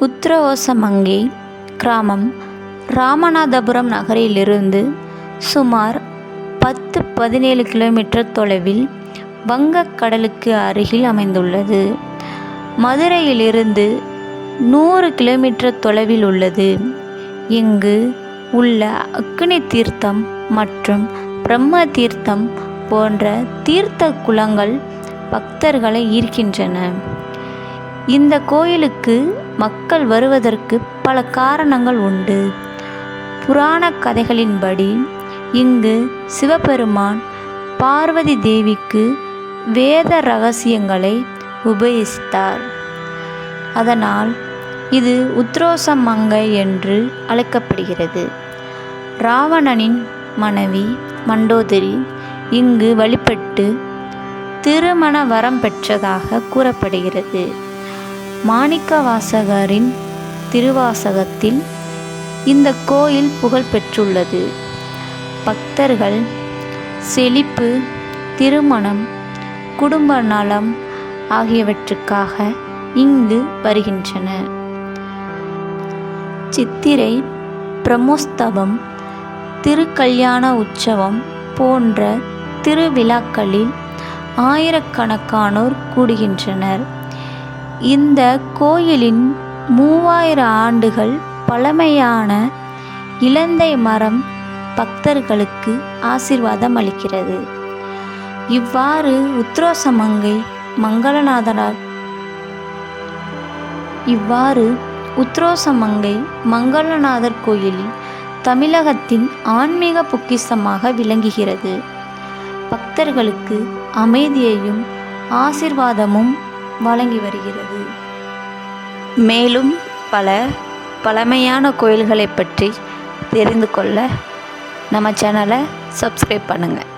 உத்திரஓசமங்கை கிராமம் ராமநாதபுரம் நகரிலிருந்து சுமார் 10-17 கிலோமீட்டர் தொலைவில் வங்கக்கடலுக்கு அருகில் அமைந்துள்ளது. மதுரையிலிருந்து 100 கிலோமீட்டர் தொலைவில் உள்ளது. இங்கு உள்ள அக்னி தீர்த்தம் மற்றும் பிரம்ம தீர்த்தம் போன்ற தீர்த்த குளங்கள் பக்தர்களை ஈர்க்கின்றன. இந்த கோயிலுக்கு மக்கள் வருவதற்கு பல காரணங்கள் உண்டு. புராண கதைகளின்படி இங்கு சிவபெருமான் பார்வதி தேவிக்கு வேத ரகசியங்களை உபதேசித்தார். அதனால் இது உத்திரோசமங்கை என்று அழைக்கப்படுகிறது. ராவணனின் மனைவி மண்டோதரி இங்கு வழிபட்டு திருமண வரம் பெற்றதாக கூறப்படுகிறது. மாணிக்கவாசகரின் திருவாசகத்தில் இந்த கோயில் புகழ் பெற்றுள்ளது. பக்தர்கள் செழிப்பு, திருமணம், குடும்ப நலம் ஆகியவற்றுக்காக இங்கு வருகின்றனர். சித்திரை பிரம்மோற்சவம், திருக்கல்யாண உற்சவம் போன்ற திருவிழாக்களில் ஆயிரக்கணக்கானோர் கூடுகின்றனர். இந்த கோயிலின் 3000 ஆண்டுகள் பழமையான இலந்தை மரம் பக்தர்களுக்கு ஆசீர்வாதம் அளிக்கிறது. இவ்வாறு உத்திரோசமங்கை மங்களநாதர் கோயில் தமிழகத்தின் ஆன்மீக பொக்கிஷமாக விளங்குகிறது. பக்தர்களுக்கு அமைதியையும் ஆசீர்வாதமும் வழங்கி வருகிறது. மேலும் பல பழமையான கோயில்களை பற்றி தெரிந்து கொள்ள நம்ம சேனலை சப்ஸ்கிரைப் பண்ணுங்கள்.